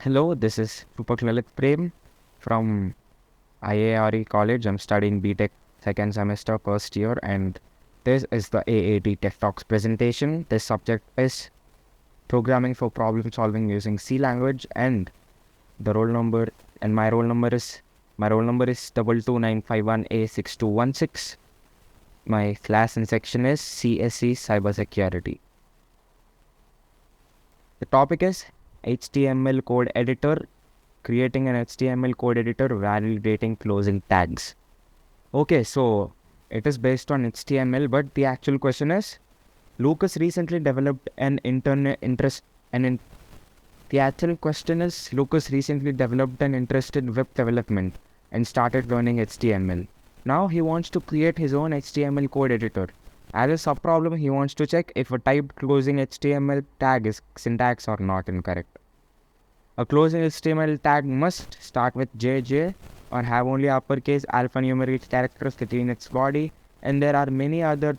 Hello, this is Chupak Lalit Prem from IARE College. I'm studying BTech second semester, first year, and this is the AAT Tech Talks presentation. This subject is programming for problem solving using C language, and the roll number and my roll number is 22951A6216. My class and section is CSE Cybersecurity. The topic is HTML code editor, creating an HTML code editor, validating closing tags. Okay, so it is based on HTML, but the actual question is, Lucas recently developed an the actual question is, Lucas recently developed an interest in web development and started learning HTML. Now he wants to create his own HTML code editor. As a sub-problem, he wants to check if a typed closing HTML tag is syntax or not incorrect. A closing HTML tag must start with JJ or have only uppercase alphanumeric characters within its body, and there are many other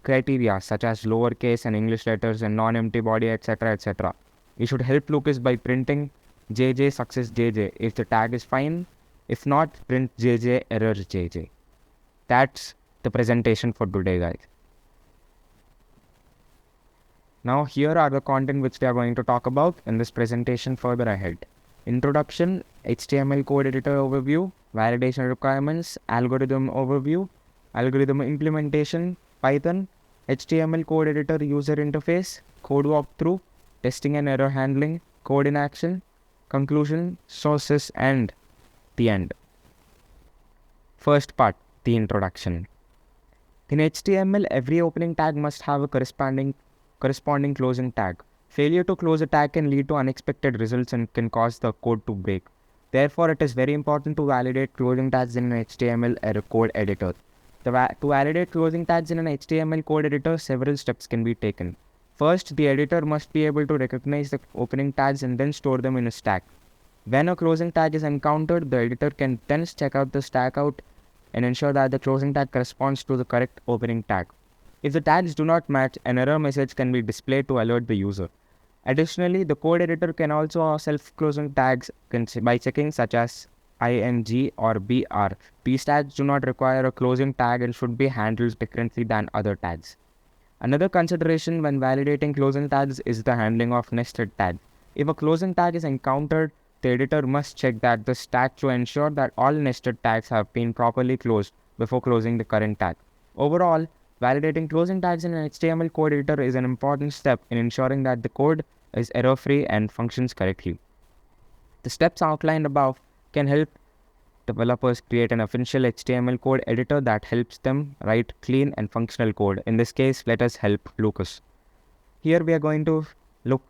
criteria such as lowercase and English letters and non-empty body, etc. etc. You should help Lucas by printing JJ success JJ if the tag is fine. If not, print JJ error JJ. That's the presentation for today, guys. Now here are the content which we are going to talk about in this presentation further ahead. Introduction, HTML code editor overview, validation requirements, algorithm overview, algorithm implementation, Python, HTML code editor user interface, code walkthrough, testing and error handling, code in action, conclusion, sources, and the end. First part, the introduction. In HTML, every opening tag must have a corresponding closing tag. Failure to close a tag can lead to unexpected results and can cause the code to break. Therefore, it is very important to validate closing tags in an HTML code editor. To validate closing tags in an HTML code editor, several steps can be taken. First, the editor must be able to recognize the opening tags and then store them in a stack. When a closing tag is encountered, the editor can then check out the stack out and ensure that the closing tag corresponds to the correct opening tag. If the tags do not match, an error message can be displayed to alert the user. Additionally, the code editor can also self-closing tags by checking such as ing or br. These tags do not require a closing tag and should be handled differently than other tags. Another consideration when validating closing tags is the handling of nested tags. If a closing tag is encountered, the editor must check that the stack to ensure that all nested tags have been properly closed before closing the current tag. Overall, validating closing tags in an HTML code editor is an important step in ensuring that the code is error-free and functions correctly. The steps outlined above can help developers create an official HTML code editor that helps them write clean and functional code. In this case, let us help Lucas. Here we are going to look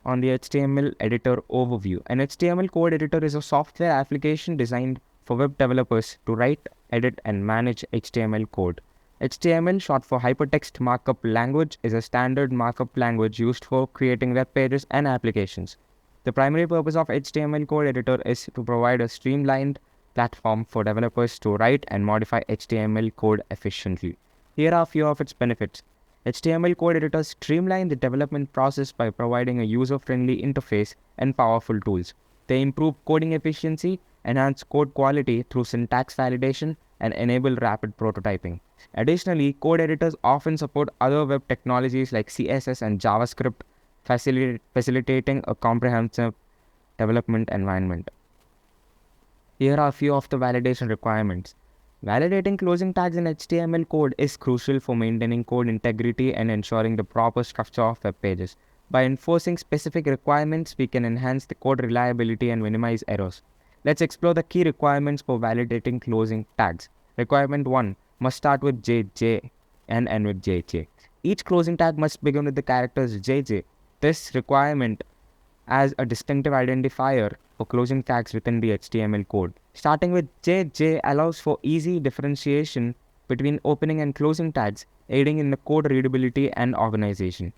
on the HTML editor overview. An HTML code editor is a software application designed for web developers to write, edit, and manage HTML code. HTML, short for Hypertext Markup Language, is a standard markup language used for creating web pages and applications. The primary purpose of HTML code editor is to provide a streamlined platform for developers to write and modify HTML code efficiently. Here are a few of its benefits. HTML code editors streamline the development process by providing a user-friendly interface and powerful tools. They improve coding efficiency, enhance code quality through syntax validation, and enable rapid prototyping. Additionally, code editors often support other web technologies like CSS and JavaScript, facilitating a comprehensive development environment. Here are a few of the validation requirements. Validating closing tags in HTML code is crucial for maintaining code integrity and ensuring the proper structure of web pages. By enforcing specific requirements, we can enhance the code reliability and minimize errors. Let's explore the key requirements for validating closing tags. Requirement 1 must start with JJ and end with JJ. Each closing tag must begin with the characters JJ. This requirement as a distinctive identifier for closing tags within the HTML code. Starting with JJ allows for easy differentiation between opening and closing tags, aiding in the code readability and organization.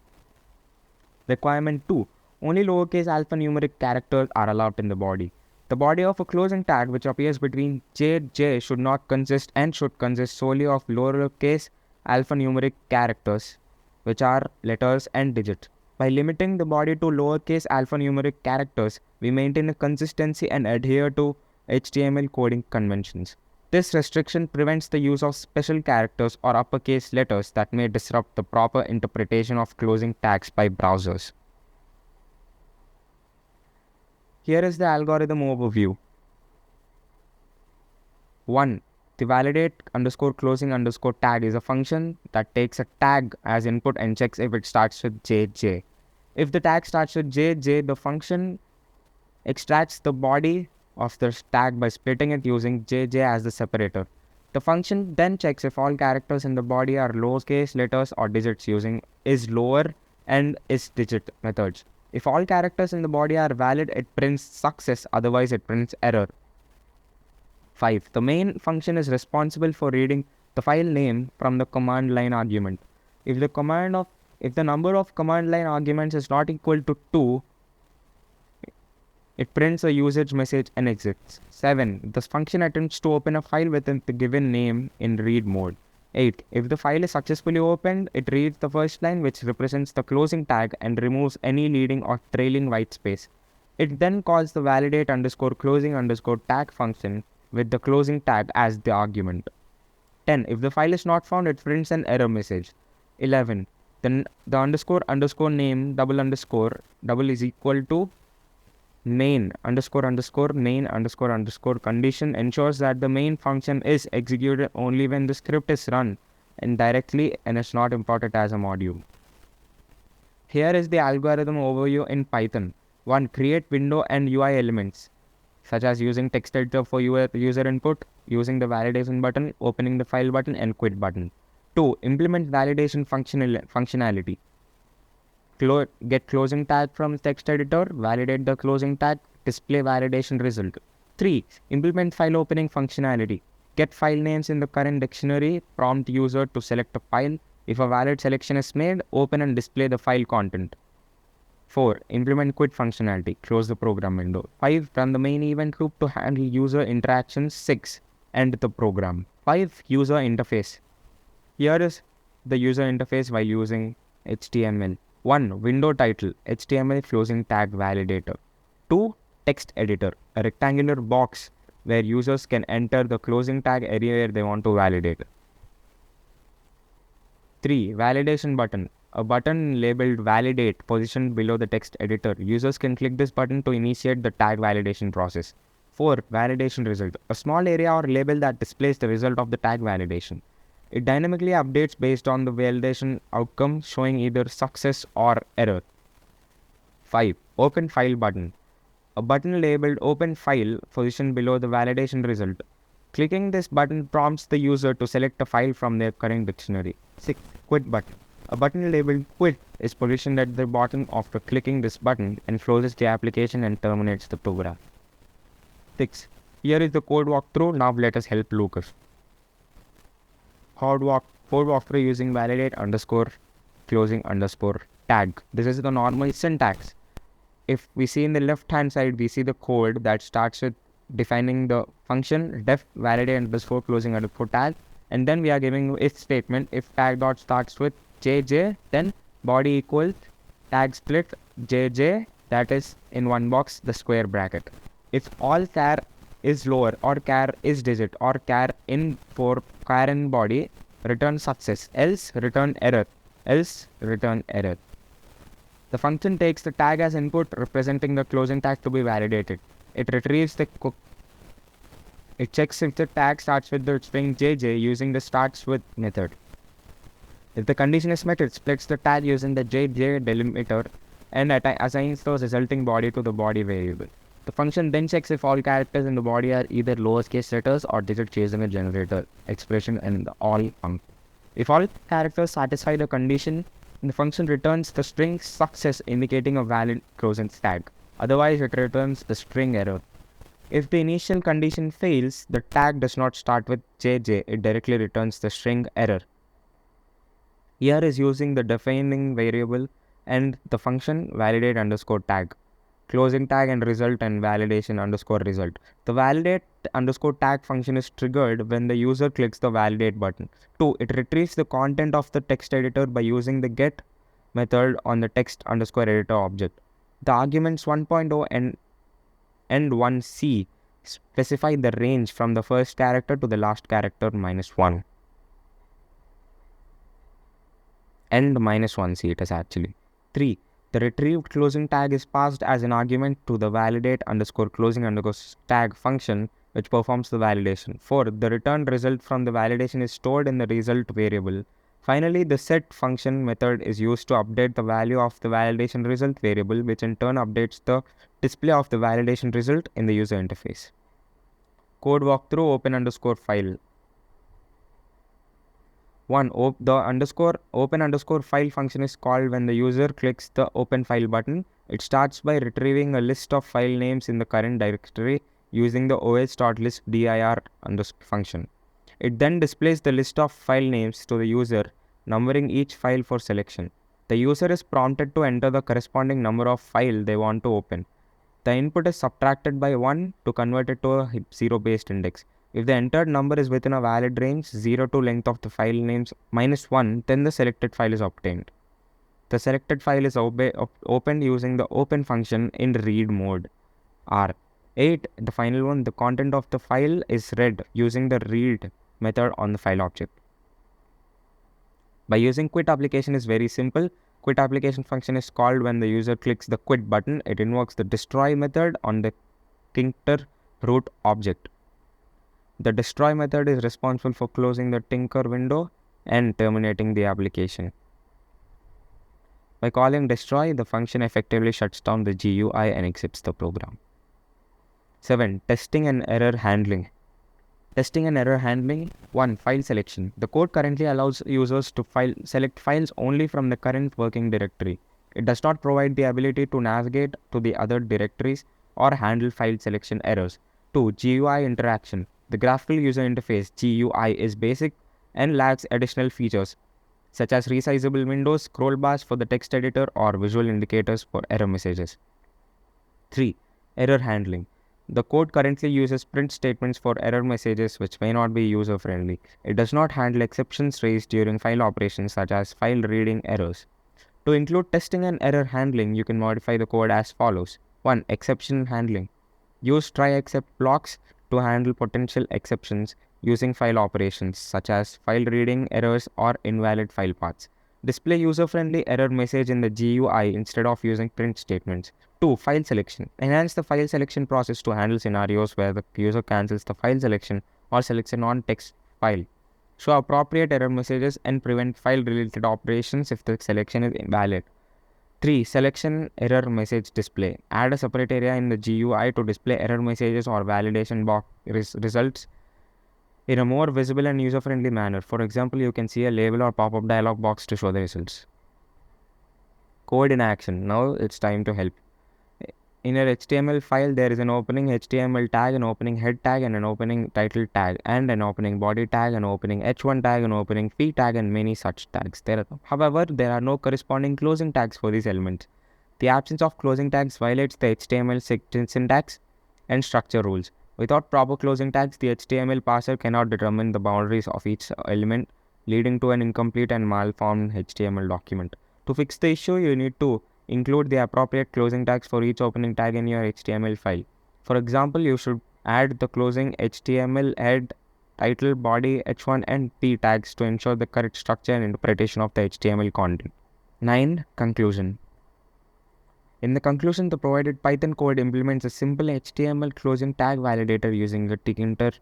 Requirement 2. Only lowercase alphanumeric characters are allowed in the body. The body of a closing tag which appears between JJ should not consist and should consist solely of lowercase alphanumeric characters, which are letters and digits. By limiting the body to lowercase alphanumeric characters, we maintain a consistency and adhere to HTML coding conventions. This restriction prevents the use of special characters or uppercase letters that may disrupt the proper interpretation of closing tags by browsers. Here is the algorithm overview. 1. The validate_closing_ tag is a function that takes a tag as input and checks if it starts with JJ. If the tag starts with JJ, the function extracts the body of the tag by splitting it using JJ as the separator. The function then checks if all characters in the body are lowercase letters or digits using is_lower and is_digit methods. If all characters in the body are valid, it prints success, otherwise it prints error. 5. The main function is responsible for reading the file name from the command line argument. If the number of command line arguments is not equal to 2, it prints a usage message and exits. 7. This function attempts to open a file with the given name in read mode. 8. If the file is successfully opened, it reads the first line, which represents the closing tag, and removes any leading or trailing white space. It then calls the validate_closing_tag function with the closing tag as the argument. 10. If the file is not found, it prints an error message. 11. Then the __name double is equal to main__main__ condition ensures that the main function is executed only when the script is run indirectly and is not imported as a module. Here is the algorithm overview in Python. 1. Create window and UI elements, such as using text editor for user input, using the validation button, opening the file button, and quit button. 2. Implement validation functionality. Get closing tag from text editor, validate the closing tag, display validation result. 3. Implement file opening functionality. Get file names in the current dictionary, prompt user to select a file. If a valid selection is made, open and display the file content. 4. Implement quit functionality. Close the program window. 5. Run the main event loop to handle user interactions. 6. End the program. 5. User interface. Here is the user interface while using HTML. 1. Window title, HTML closing tag validator. 2. Text editor, a rectangular box where users can enter the closing tag area they want to validate. 3. Validation button, a button labeled validate positioned below the text editor. Users can click this button to initiate the tag validation process. 4. Validation result, a small area or label that displays the result of the tag validation. It dynamically updates based on the validation outcome, showing either success or error. 5. Open file button, a button labeled open file positioned below the validation result. Clicking this button prompts the user to select a file from their current dictionary. 6. Quit button, a button labeled quit is positioned at the bottom after clicking this button and closes the application and terminates the program. 6. Here is the code walkthrough. Now let us help Lucas. Code walkthrough using validate_closing_tag. This is the normal syntax. If we see in the left hand side, we see the code that starts with defining the function def validate_closing_tag, and then we are giving if statement. If tag dot starts with JJ, then body equals tag split JJ, that is in one box the square bracket. If all char is lower or char is digit or char in body, return success, else return error. The function takes the tag as input, representing the closing tag to be validated. It retrieves it checks if the tag starts with the string JJ using the starts with method. If the condition is met, it splits the tag using the JJ delimiter and assigns the resulting body to the body variable. The function then checks if all characters in the body are either lowercase letters or digits using a generator expression and the all function. If all characters satisfy the condition, the function returns the string success, indicating a valid closing tag. Otherwise, it returns the string error. If the initial condition fails, the tag does not start with JJ, it directly returns the string error. Here is using the defining variable and the function validate_tag. Closing tag and result and validation_result. The validate_tag function is triggered when the user clicks the validate button. 2. It retrieves the content of the text editor by using the get method on the text underscore editor object. The arguments 1.0 and 1c specify the range from the first character to the last character -1. And -1c it is actually. 3. The retrieved closing tag is passed as an argument to the validate underscore closing underscore tag function which performs the validation. 4. The returned result from the validation is stored in the result variable. Finally, the set function method is used to update the value of the validation result variable, which in turn updates the display of the validation result in the user interface. Code walkthrough open underscore file. 1. The open underscore file function is called when the user clicks the open file button. It starts by retrieving a list of file names in the current directory using the os.listdir function. It then displays the list of file names to the user, numbering each file for selection. The user is prompted to enter the corresponding number of file they want to open. The input is subtracted by 1 to convert it to a 0-based index. If the entered number is within a valid range, 0 to length of the file names -1, then the selected file is obtained. The selected file is opened using the open function in read mode. 8. The final one, the content of the file is read using the read method on the file object. By using quit application is very simple. Quit application function is called when the user clicks the quit button. It invokes the destroy method on the Tinker root object. The destroy method is responsible for closing the Tinker window and terminating the application. By calling destroy, the function effectively shuts down the GUI and exits the program. 7. Testing and error handling. Testing and error handling. 1. File selection. The code currently allows users to select files only from the current working directory. It does not provide the ability to navigate to the other directories or handle file selection errors. 2. GUI interaction. The graphical user interface GUI is basic and lacks additional features such as resizable windows, scroll bars for the text editor, or visual indicators for error messages. 3. Error handling. The code currently uses print statements for error messages which may not be user-friendly. It does not handle exceptions raised during file operations such as file reading errors. To include testing and error handling, you can modify the code as follows. 1. Exception handling. Use try except blocks to handle potential exceptions using file operations such as file reading errors or invalid file paths. Display user-friendly error message in the GUI instead of using print statements. 2. File selection. Enhance the file selection process to handle scenarios where the user cancels the file selection or selects a non-text file. Show appropriate error messages and prevent file-related operations if the selection is invalid. 3. Selection error message display. Add a separate area in the GUI to display error messages or validation box results in a more visible and user-friendly manner. For example, you can see a label or pop-up dialog box to show the results. Code in action. Now it's time to help. In your HTML file, there is an opening HTML tag, an opening head tag, and an opening title tag, and an opening body tag, an opening h1 tag, an opening p tag, and many such tags. However, there are no corresponding closing tags for these elements. The absence of closing tags violates the HTML syntax and structure rules. Without proper closing tags, the HTML parser cannot determine the boundaries of each element, leading to an incomplete and malformed HTML document. To fix the issue, you need to include the appropriate closing tags for each opening tag in your HTML file. For example, you should add the closing HTML head, title, body, h1 and p tags to ensure the correct structure and interpretation of the HTML content. 9. Conclusion. In the conclusion, the provided Python code implements a simple HTML closing tag validator using a Tinker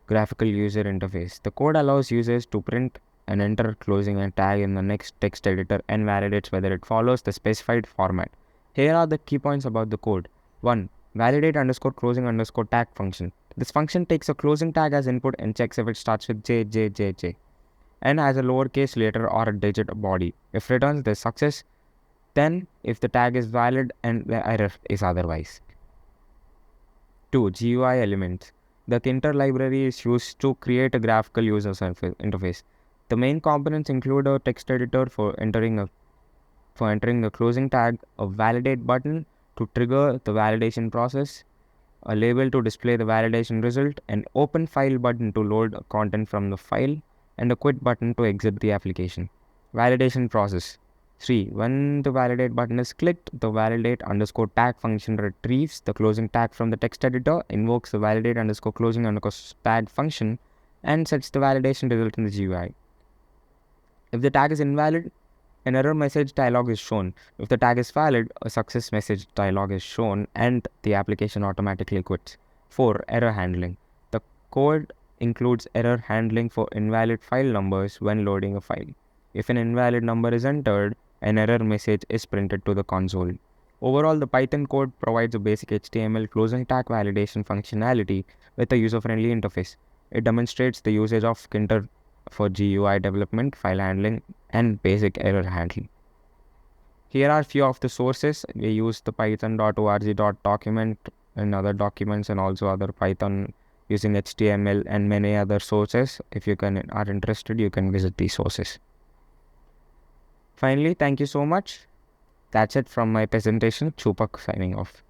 graphical user interface. The code allows users to print and enter closing and tag in the next text editor and validates whether it follows the specified format. Here are the key points about the code. 1. Validate underscore closing underscore tag function. This function takes a closing tag as input and checks if it starts with J, J, J, J and has a lowercase letter or a digit body. If returns the success, then if the tag is valid and the error is otherwise. 2. GUI elements. The Tinker library is used to create a graphical user interface. The main components include a text editor for entering a closing tag, a validate button to trigger the validation process, a label to display the validation result, an open file button to load content from the file, and a quit button to exit the application. Validation process. 3. When the validate button is clicked, the validate underscore tag function retrieves the closing tag from the text editor, invokes the validate underscore closing underscore tag function, and sets the validation result in the GUI. If the tag is invalid, an error message dialog is shown. If the tag is valid, a success message dialog is shown and the application automatically quits. 4. Error handling. The code includes error handling for invalid file numbers when loading a file. If an invalid number is entered, an error message is printed to the console. Overall, the Python code provides a basic HTML closing tag validation functionality with a user-friendly interface. It demonstrates the usage of Kinter for GUI development, file handling, and basic error handling. Here are few of the sources. We use the python.org.document and other documents, and also other Python using HTML and many other sources. If you are interested, you can visit these sources. Finally, thank you so much. That's it from my presentation. Chupak signing off.